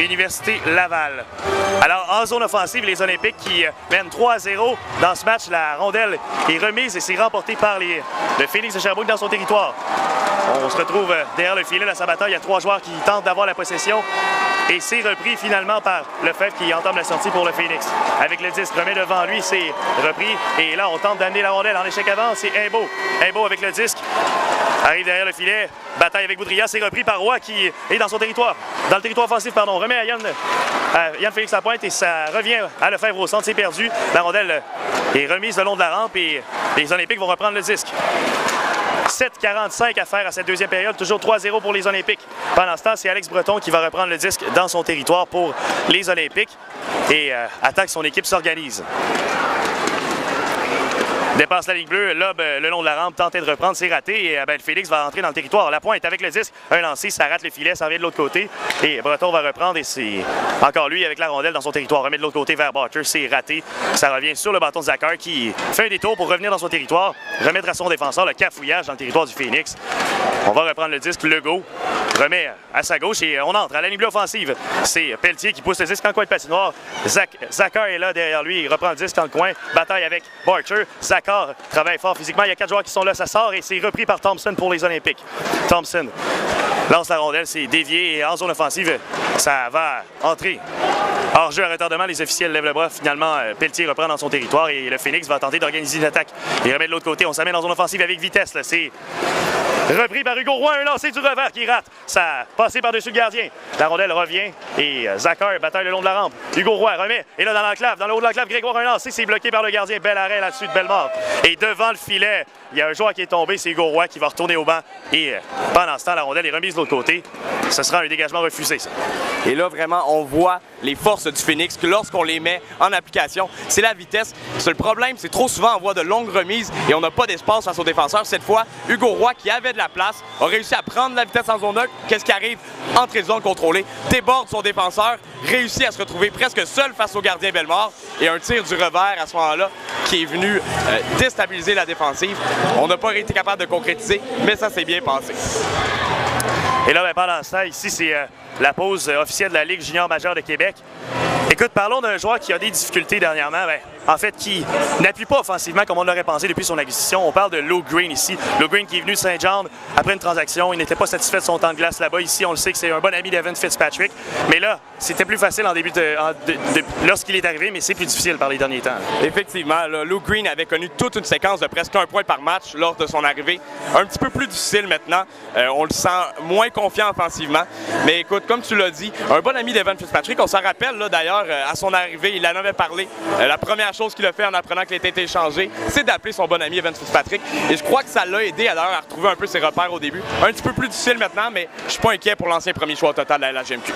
Université Laval. Alors, en zone offensive, les Olympiques qui mènent 3-0 dans ce match. La rondelle est remise et c'est remporté par le Phoenix de Sherbrooke dans son territoire. On se retrouve derrière le filet de sa bataille. Il y a 3 joueurs qui tentent d'avoir la possession. Et c'est repris finalement par Lefebvre qui entame la sortie pour le Phoenix. Avec le disque, remet devant lui, c'est repris. Et là, on tente d'amener la rondelle en échec avant. C'est Imbeau. Imbeau avec le disque. Arrive derrière le filet. Bataille avec Boudria. C'est repris par Roy qui est dans son territoire. Dans le territoire offensif, pardon. Remet à Yann Félix Lapointe et ça revient à Lefebvre au centre. C'est perdu. La rondelle est remise le long de la rampe et les Olympiques vont reprendre le disque. 7,45 à faire à cette deuxième période, toujours 3-0 pour les Olympiques. Pendant ce temps, c'est Alex Breton qui va reprendre le disque dans son territoire pour les Olympiques et attend que son équipe s'organise. Dépasse la ligne bleue, lobe le long de la rampe, tenté de reprendre, c'est raté et le Félix va entrer dans le territoire. Lapointe avec le disque, un lancé, ça rate le filet, ça vient de l'autre côté et Breton va reprendre et c'est encore lui avec la rondelle dans son territoire. Remet de l'autre côté vers Butcher, c'est raté. Ça revient sur le bâton de Zachar qui fait un détour pour revenir dans son territoire, remettre à son défenseur le cafouillage dans le territoire du Phoenix. On va reprendre le disque, Legault remet à sa gauche et on entre à la ligne bleue offensive. C'est Pelletier qui pousse le disque en coin de patinoire. Zachar est là derrière lui, il reprend le disque dans le coin, bataille avec Butcher. Zachar travaille fort physiquement. Il y a 4 joueurs qui sont là, ça sort et c'est repris par Thompson pour les Olympiques. Thompson lance la rondelle, c'est dévié et en zone offensive, ça va entrer. Hors jeu à retardement, les officiels lèvent le bras. Finalement, Pelletier reprend dans son territoire et le Phoenix va tenter d'organiser une attaque. Il remet de l'autre côté, on s'amène en zone offensive avec vitesse. C'est repris par Hugo Roy, un lancer du revers qui rate. Ça a passé par-dessus le gardien. La rondelle revient et Zachar bataille le long de la rampe. Hugo Roy remet et là dans l'enclave, dans le haut de l'enclave, Grégoire un lancé, c'est bloqué par le gardien. Bel arrêt là-dessus de Bellemare. Et devant le filet, il y a un joueur qui est tombé, c'est Hugo Roy qui va retourner au banc. Et pendant ce temps, la rondelle est remise de l'autre côté. Ce sera un dégagement refusé, ça. Et là, vraiment, on voit les forces du Phoenix que lorsqu'on les met en application, c'est la vitesse. Le problème, c'est trop souvent on voit de longues remises et on n'a pas d'espace face aux défenseurs. Cette fois, Hugo Roy, qui avait de la place, a réussi à prendre la vitesse en zone neutre. Qu'est-ce qui arrive? Entrée de zone contrôlée, déborde son défenseur, réussit à se retrouver presque seul face au gardien Bellemare et un tir du revers à ce moment-là qui est venu déstabiliser la défensive. On n'a pas été capable de concrétiser, mais ça s'est bien passé. Et là, pendant ça, ici, c'est la pause officielle de la Ligue junior majeure de Québec. Écoute, parlons d'un joueur qui a des difficultés dernièrement, en fait, qui n'appuie pas offensivement comme on l'aurait pensé depuis son acquisition. On parle de Lou Green ici. Lou Green qui est venu de Saint-John après une transaction. Il n'était pas satisfait de son temps de glace là-bas. Ici, on le sait que c'est un bon ami d'Evan Fitzpatrick. Mais là, c'était plus facile en début lorsqu'il est arrivé, mais c'est plus difficile par les derniers temps. Effectivement, là, Lou Green avait connu toute une séquence de presque 1 point par match lors de son arrivée. Un petit peu plus difficile maintenant. On le sent moins confiant offensivement. Mais écoute, comme tu l'as dit, un bon ami d'Evan Fitzpatrick. On s'en rappelle là d'ailleurs à son arrivée, il en avait parlé. La première chose qu'il a fait en apprenant qu'il était échangé, c'est d'appeler son bon ami Evan Fitzpatrick. Et je crois que ça l'a aidé à retrouver un peu ses repères au début. Un petit peu plus difficile maintenant, mais je suis pas inquiet pour l'ancien premier choix au total de la LHJMQ.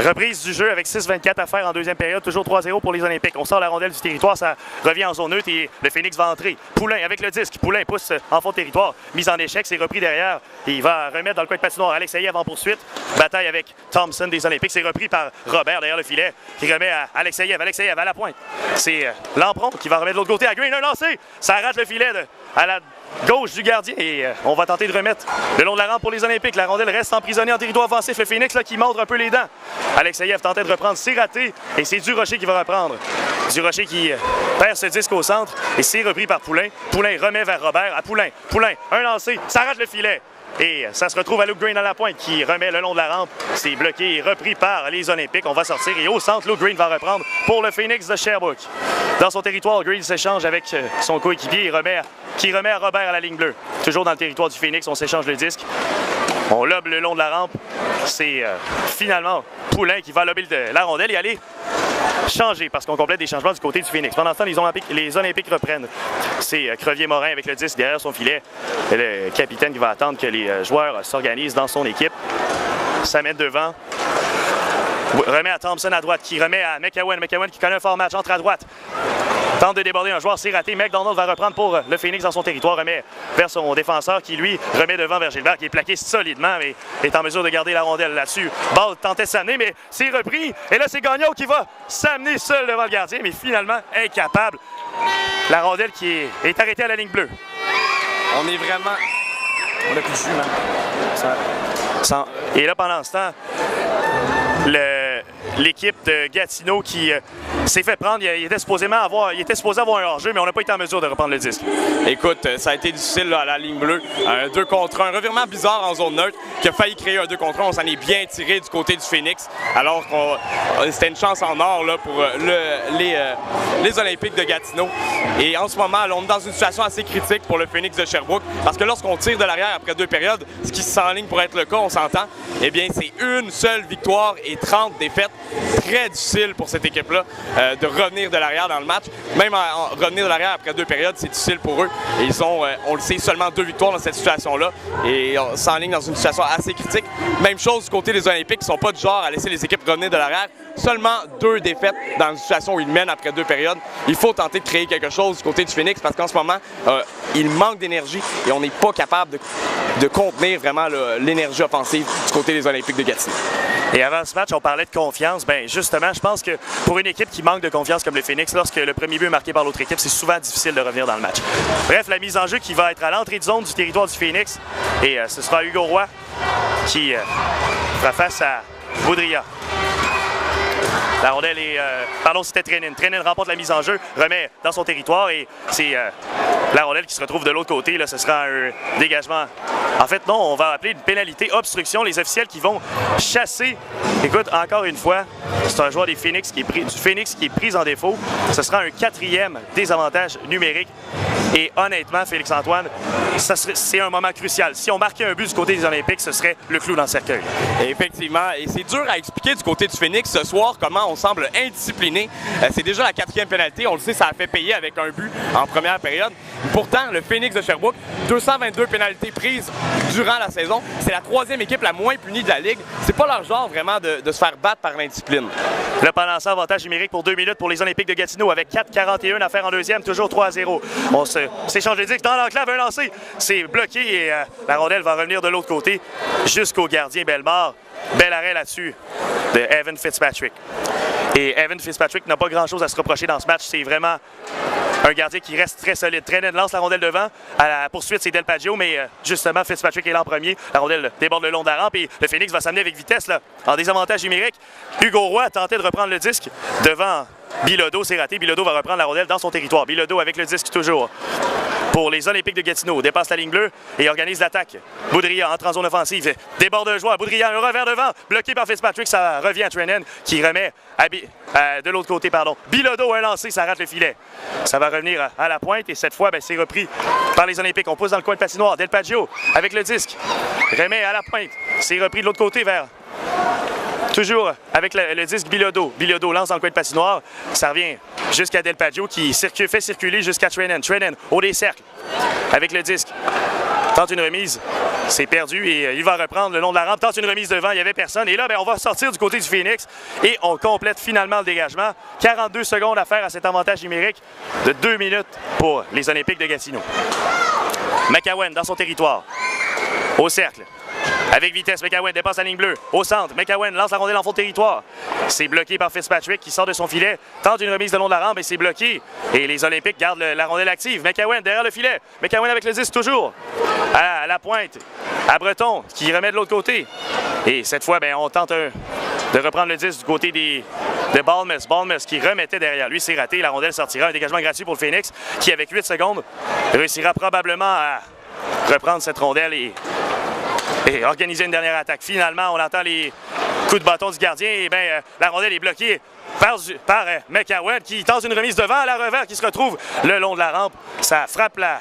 Reprise du jeu avec 6,24 à faire en deuxième période, toujours 3-0 pour les Olympiques. On sort la rondelle du territoire, ça revient en zone neutre et le Phoenix va entrer. Poulain avec le disque, Poulain pousse en fond de territoire, mise en échec, c'est repris derrière. Et il va remettre dans le coin de patinoire. Alex Ayev en poursuite, bataille avec Thompson des Olympiques, c'est repris par Robert derrière le filet, qui remet à Alex Ayev à la pointe. C'est Lampron qui va remettre de l'autre côté à Green, un lancé, ça rate le filet à la gauche du gardien et on va tenter de remettre le long de la rampe pour les Olympiques. La rondelle reste emprisonnée en territoire offensif. Le Phoenix là, qui montre un peu les dents. Alex Ayev tentait de reprendre, c'est raté et c'est Durocher qui va reprendre. Durocher qui perd ce disque au centre et c'est repris par Poulain. Poulain remet vers Robert à Poulain. Poulain, un lancé, ça rate le filet. Et ça se retrouve à Luke Green à la pointe qui remet le long de la rampe. C'est bloqué et repris par les Olympiques. On va sortir et au centre, Luke Green va reprendre pour le Phoenix de Sherbrooke. Dans son territoire, Green s'échange avec son coéquipier qui remet à Robert à la ligne bleue. Toujours dans le territoire du Phoenix, on s'échange le disque. On lobe le long de la rampe. C'est finalement Poulain qui va lober la rondelle et aller changer parce qu'on complète des changements du côté du Phoenix. Pendant ce temps, les Olympiques reprennent. C'est Crevier-Morin avec le disque derrière son filet. Et le capitaine qui va attendre que les joueurs s'organisent dans son équipe. Ça met devant. Remet à Thompson à droite, qui remet à McEwen. McEwen qui connaît un fort match, entre à droite. Tente de déborder un joueur, c'est raté. McDonald va reprendre pour le Phoenix dans son territoire. Remet vers son défenseur qui, lui, remet devant vers Gilbert, qui est plaqué solidement, mais est en mesure de garder la rondelle là-dessus. Ball tentait de s'amener, mais c'est repris. Et là, c'est Gagnon qui va s'amener seul devant le gardien, mais finalement incapable. La rondelle qui est arrêtée à la ligne bleue. On est vraiment... On a plus de jus, man. Et là, pendant ce temps, l'équipe de Gatineau qui s'est fait prendre. Il était supposé avoir un hors-jeu, mais on n'a pas été en mesure de reprendre le disque. Écoute, ça a été difficile là, à la ligne bleue. 2 contre 1. Un revirement bizarre en zone neutre qui a failli créer un 2 contre 1. On s'en est bien tiré du côté du Phoenix, alors que c'était une chance en or là, pour les Olympiques de Gatineau. Et en ce moment, là, on est dans une situation assez critique pour le Phoenix de Sherbrooke, parce que lorsqu'on tire de l'arrière après 2 périodes, ce qui s'enligne pour être le cas, on s'entend, eh bien, c'est une seule victoire et 30 défaites. Très difficile pour cette équipe-là de revenir de l'arrière dans le match. Même revenir de l'arrière après 2 périodes, c'est difficile pour eux. Et ils ont, on le sait, seulement 2 victoires dans cette situation-là. Et on s'enligne dans une situation assez critique. Même chose du côté des Olympiques, qui ne sont pas du genre à laisser les équipes revenir de l'arrière. Seulement 2 défaites dans une situation où ils mènent après 2 périodes. Il faut tenter de créer quelque chose du côté du Phoenix, parce qu'en ce moment, il manque d'énergie et on n'est pas capable de contenir vraiment l'énergie offensive du côté des Olympiques de Gatineau. Et avant ce match, on parlait de confiance. Bien, justement, je pense que pour une équipe qui manque de confiance comme le Phoenix, lorsque le premier but est marqué par l'autre équipe, c'est souvent difficile de revenir dans le match. Bref, la mise en jeu qui va être à l'entrée de zone du territoire du Phoenix. Et ce sera Hugo Roy qui fera face à Boudria. La rondelle est... pardon, c'était Trenin. Trenin remporte la mise en jeu, remet dans son territoire et c'est la rondelle qui se retrouve de l'autre côté. Là, ce sera un dégagement. En fait, non, on va appeler une pénalité obstruction. Les officiels qui vont chasser. Écoute, encore une fois, c'est un joueur du Phoenix qui est pris en défaut. Ce sera un 4e désavantage numérique. Et honnêtement, Félix-Antoine, c'est un moment crucial. Si on marquait un but du côté des Olympiques, ce serait le clou dans le cercueil. Et effectivement, et c'est dur à expliquer du côté du Phoenix ce soir comment on semble indiscipliné. C'est déjà la 4e pénalité. On le sait, ça a fait payer avec un but en première période. Pourtant, le Phoenix de Sherbrooke, 222 pénalités prises durant la saison. C'est la 3e équipe la moins punie de la Ligue. C'est pas leur genre vraiment de se faire battre par l'indiscipline. Le pendant ça, avantage numérique pour 2 minutes pour les Olympiques de Gatineau avec 4,41 à faire en deuxième, toujours 3-0. On s'échange de disques dans l'enclave, un lancé. C'est bloqué et la rondelle va revenir de l'autre côté jusqu'au gardien Bellemare. Bel arrêt là-dessus de Evan Fitzpatrick. Et Evan Fitzpatrick n'a pas grand-chose à se reprocher dans ce match. C'est vraiment un gardien qui reste très solide. Trenin lance la rondelle devant. À la poursuite, c'est Del Paggio, mais justement, Fitzpatrick est là en premier. La rondelle déborde le long de la rampe et le Phoenix va s'amener avec vitesse là, en désavantage numérique. Hugo Roy a tenté de reprendre le disque devant Bilodeau. C'est raté. Bilodeau va reprendre la rondelle dans son territoire. Bilodeau avec le disque toujours. Pour les Olympiques de Gatineau, dépasse la ligne bleue et organise l'attaque. Boudria entre en zone offensive, déborde un joueur. Boudria, un revers devant, bloqué par Fitzpatrick, ça revient à Trenin qui remet de l'autre côté, pardon. Bilodeau, un lancé, ça rate le filet. Ça va revenir à la pointe et cette fois, c'est repris par les Olympiques. On pousse dans le coin de patinoire. Del Paggio avec le disque, remet à la pointe. C'est repris de l'autre côté vers... Toujours avec le disque Bilodeau. Bilodeau lance dans le coin de patinoire. Ça revient jusqu'à Del Paggio qui fait circuler jusqu'à Trenin. Trenin, haut des cercles, avec le disque. Tente une remise. C'est perdu et il va reprendre le long de la rampe. Tente une remise devant, il n'y avait personne. Et là, on va sortir du côté du Phoenix et on complète finalement le dégagement. 42 secondes à faire à cet avantage numérique de 2 minutes pour les Olympiques de Gatineau. McCowan dans son territoire. Au cercle. Avec vitesse, McCowan dépasse la ligne bleue. Au centre, McCowan lance la rondelle en fond de territoire. C'est bloqué par Fitzpatrick qui sort de son filet. Tente une remise de long de la rampe et c'est bloqué. Et les Olympiques gardent la rondelle active. McCowan derrière le filet. McCowan avec le 10 toujours. À la pointe. À Breton qui remet de l'autre côté. Et cette fois, on tente de reprendre le 10 du côté de Balmes. Balmes qui remettait derrière lui. C'est raté. La rondelle sortira. Un dégagement gratuit pour le Phoenix qui, avec 8 secondes, réussira probablement à reprendre cette rondelle et organiser une dernière attaque. Finalement, on entend les coups de bâton du gardien et la rondelle est bloquée par McCowan qui tente une remise devant à la revers qui se retrouve le long de la rampe. Ça frappe la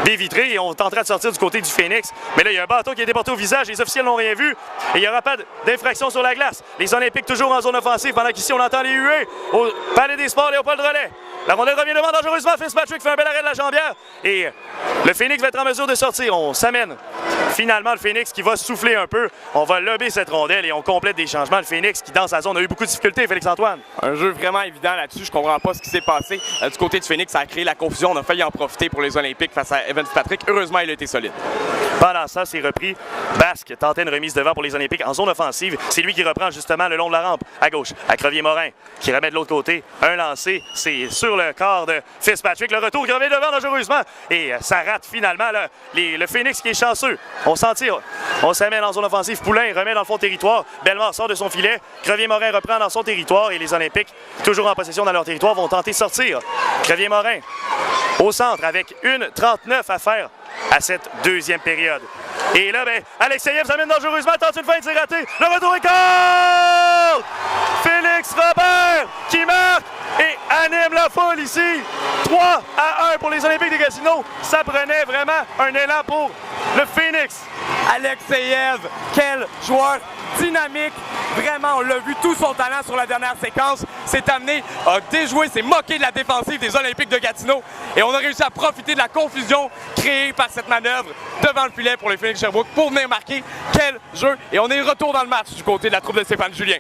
baie vitrée et on tentera de sortir du côté du Phoenix. Mais là, il y a un bâton qui est déporté au visage. Les officiels n'ont rien vu et il n'y aura pas d'infraction sur la glace. Les Olympiques toujours en zone offensive pendant qu'ici, on entend les huées au Palais des Sports, Léopold Relais. La rondelle revient devant dangereusement. Fitzpatrick fait un bel arrêt de la jambière et le Phoenix va être en mesure de sortir. On s'amène finalement le Phoenix qui va souffler un peu. On va lober cette rondelle et on complète des changements. Le Phoenix qui, dans sa zone, a eu beaucoup de difficultés, Félix-Antoine. Un jeu vraiment évident là-dessus. Je comprends pas ce qui s'est passé. Du côté du Phoenix, ça a créé la confusion. On a failli en profiter pour les Olympiques face à Evan Fitzpatrick. Heureusement, il a été solide. Pendant ça, c'est repris. Basque tentait une remise devant pour les Olympiques en zone offensive. C'est lui qui reprend justement le long de la rampe à gauche. À Crevier-Morin qui remet de l'autre côté. Un lancé, c'est sur le corps de Fitzpatrick. Le retour qui revient devant dangereusement. Et ça rate finalement là, le Phoenix qui est chanceux. On s'en tire. On s'amène en zone offensive. Poulain remet dans le fond territoire. Bellemare sort de son filet. Crevier-Morin reprend dans son territoire. Et les Olympiques, toujours en possession dans leur territoire, vont tenter de sortir. Crevier-Morin au centre avec 1:39 à faire à cette deuxième période. Et là, ben, Alexeyev s'amène dangereusement, tente une feinte, c'est raté. Le retour est goal! Félix Robert qui marque et anime la foule ici. 3-1 pour les Olympiques de Gatineau. Ça prenait vraiment un élan pour le Phoenix. Alexeyev, quel joueur dynamique. Vraiment, on l'a vu, tout son talent sur la dernière séquence s'est amené, a déjoué, s'est moqué de la défensive des Olympiques de Gatineau. Et on a réussi à profiter de la confusion créée par cette manœuvre devant le filet pour les Phoenix Sherbrooke pour venir marquer. Quel jeu! Et on est retour dans le match du côté de la troupe de Stéphane Julien.